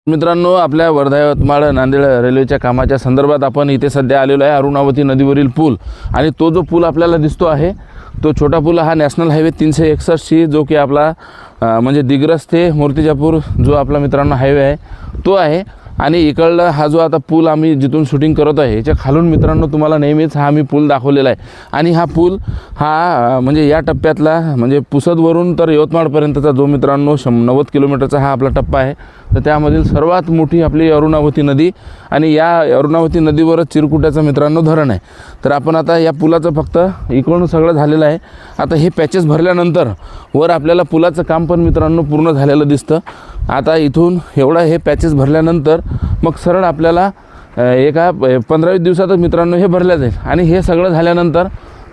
मित्रांनो, आपल्या वर्धा यवतमाळ नांदेड रेल्वेच्या कामाच्या संदर्भात आपण इथे सध्या आलेलो आहे. अरुणावती नदीवरील पूल आणि तो जो पूल आपल्याला दिसतो आहे तो छोटा पूल हा नॅशनल हायवे 361 जो की आपला म्हणजे दिग्रस ते मूर्तिजापूर जो आपला मित्रांनो हायवे आहे तो आहे. आणि इकडला हा जो आता पूल आम्ही जिथून शूटिंग करत आहे याच्या खालून मित्रांनो तुम्हाला नेहमीच हा मी पूल दाखवलेला आहे. आणि हा पूल हा म्हणजे या टप्प्यातला म्हणजे पुसदवरून तर यवतमाळपर्यंतचा जो मित्रांनो 90 किलोमीटरचा हा आपला टप्पा आहे. तर त्यामधील सर्वात मोठी आपली अरुणावती नदी आणि या अरुणावती नदीवरच चिरकुट्याचं मित्रांनो धरण आहे. तर आपण आता या पुलाचं फक्त इकडून सगळं झालेलं आहे. आता हे पॅचेस भरल्यानंतर वर आपल्याला पुलाचं काम पण मित्रांनो पूर्ण झालेलं दिसतं. आता इथून एवढा हे पॅचेस भरल्यानंतर मग सरळ आपल्याला एका 15-20 दिवसातच मित्रांनो हे भरल्या जाईल. आणि हे सगळं झाल्यानंतर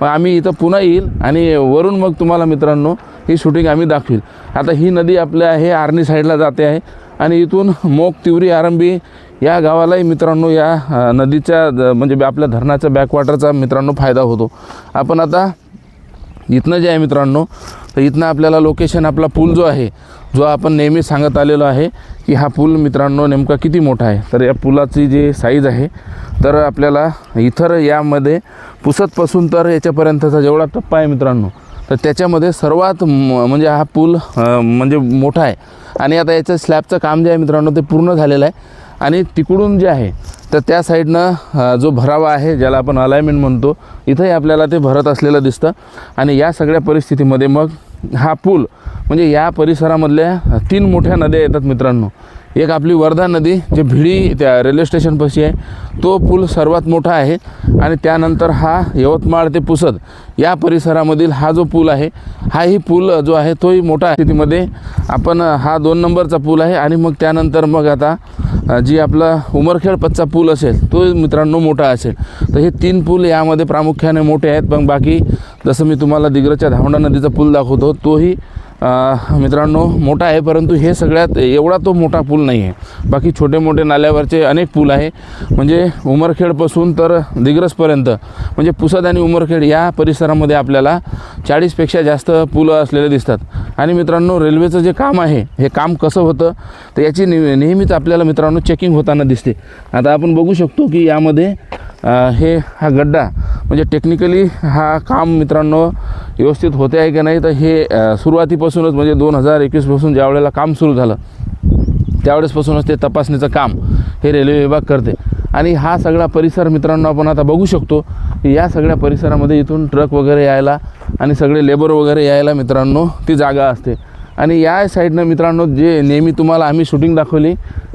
आम्ही इथं पुन्हा येईल आणि वरून मग तुम्हाला मित्रांनो ही शूटिंग आम्ही दाखवील. आता ही नदी आपल्या आहे आर्णी साईडला जाते आहे आणि इथून मोक तिवरी आरंभी या गावालाही मित्रांनो या नदीच्या म्हणजे आपल्या धरणाच्या बॅकवॉटरचा मित्रांनो फायदा होतो. आपण आता इथनं जे आहे मित्रांनो तर इथनं आपल्याला लोकेशन आपला पूल जो आहे जो आपण नेहमी सांगत आलेलो आहे की हा पूल मित्रांनो नेमका किती मोठा आहे. तर या पुलाची जी साईज आहे तर आपल्याला इथं यामध्ये पुसदपासून तर याच्यापर्यंतचा जेवढा टप्पा आहे मित्रांनो तर त्याच्यामध्ये सर्वात म्हणजे हा पूल म्हणजे मोठा आहे. आणि आता याचं स्लॅबचं काम जे आहे मित्रांनो ते पूर्ण झालेलं आहे. आणि तिकडून जे आहे तर त्या साईडनं जो भरावा आहे ज्याला आपण अलाइनमेंट म्हणतो इथंही आपल्याला ते भरत असलेलं दिसतं. आणि या सगळ्या परिस्थितीमध्ये मग हा पूल म्हणजे या परिसरामधल्या 3 मोठ्या नद्या येतात मित्रांनो. एक आपली वर्धा नदी जे भिडी त्या रेल्वे स्टेशनपाशी आहे तो पूल सर्वात मोठा आहे. आणि त्यानंतर हा यवतमाळ ते पुसद या परिसरामधील हा जो पूल आहे हाही पूल जो आहे तोही मोठा स्थितीमध्ये आपण हा 2 नंबरचा पूल आहे. आणि मग त्यानंतर मग आता जी आपला उमरखेड पच्चा पूल असेल तो मित्रांनो मोठा असेल. तर हे 3 पूल यामध्ये प्रामुख्याने मोठे आहेत. पण बाकी जसं मी तुम्हाला दिग्रसच्या धावडा नदीचा पूल दाखवतो तोही मित्रांनो मोठा आहे. परंतु हे सगळ्यात एवढा तो मोठा पूल नाही आहे. बाकी छोटे मोठे नाल्यावरचे अनेक पूल आहे. म्हणजे उमरखेडपासून तर दिग्रसपर्यंत म्हणजे पुसद आणि उमरखेड या परिसरामध्ये आपल्याला 40पेक्षा जास्त पुलं असलेले दिसतात. आणि मित्रांनो रेल्वेचं जे काम आहे हे काम कसं होतं तर याची नेहमीच आपल्याला मित्रांनो चेकिंग होताना दिसते. आता आपण बघू शकतो की यामध्ये हा गड्डा म्हणजे टेक्निकली हा काम मित्रांनो व्यवस्थित होते आहे की नाही तर हे सुरुवातीपासूनच म्हणजे 2021पासून ज्या वेळेला काम सुरू झालं त्यावेळेसपासूनच ते तपासणीचं काम हे रेल्वे विभाग करते. आणि हा सगळा परिसर मित्रांनो आपण आता बघू शकतो की या सगळ्या परिसरामध्ये इथून ट्रक वगैरे यायला आणि सगळे लेबर वगैरे यायला मित्रांनो ती जागा असते. आणि या साईडनं मित्रांनो जे नेहमी तुम्हाला आम्ही शूटिंग दाखवली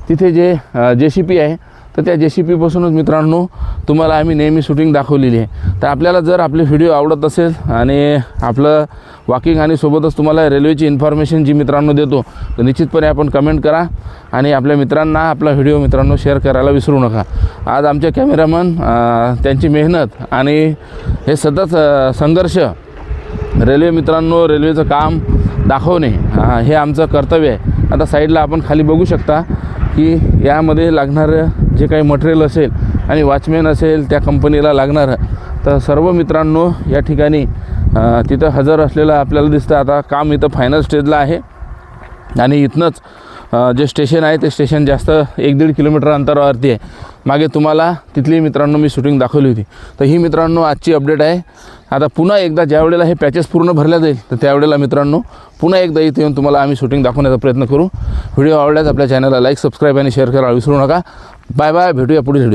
तिथे जे JCP आहे तर त्या JCPपासूनच मित्रांनो तुम्हाला आम्ही नेहमी शूटिंग दाखवलेली आहे. तर आपल्याला जर आपले व्हिडिओ आवडत असेल आणि आपलं वॉकिंग आणि सोबतच तुम्हाला रेल्वेची इन्फॉर्मेशन जी मित्रांनो देतो तर निश्चितपणे आपण कमेंट करा आणि आपल्या मित्रांना आपला व्हिडिओ मित्रांनो शेअर करायला विसरू नका. आज आमचे कॅमेरामन त्यांची मेहनत आणि हे सतत संघर्ष रेल्वे मित्रांनो रेल्वेचं काम दाखवणे हे आमचं कर्तव्य आहे. आता साईडला आपण खाली बघू शकता की यामध्ये लागणारं जे काही मटेरियल असेल आणि वॉचमॅन असेल त्या कंपनीला लागणारं तर सर्व मित्रांनो या ठिकाणी तिथं हजर असलेलं आपल्याला दिसतं. आता काम इथं फायनल स्टेजला आहे आणि इथनंच जे स्टेशन आहे ते स्टेशन जास्त 1-1.5 किलोमीटर अंतरावरती आहे. मागे तुम्हाला तिथली मित्रांनो मी शूटिंग दाखवली होती. तर ही मित्रांनो आजची अपडेट आहे. आता पुन्हा एकदा ज्या वेळेला हे पॅचेस पूर्ण भरल्या जाईल तर त्यावेळेला मित्रांनो पुन्हा एकदा इथे येऊन तुम्हाला आम्ही शूटिंग दाखवण्याचा प्रयत्न करू. व्हिडिओ आवडल्यास आपल्या चॅनलला लाईक सबस्क्राईब आणि शेअर करायला विसरू नका. बाय बाय, भेटूया पुढील व्हिडिओ.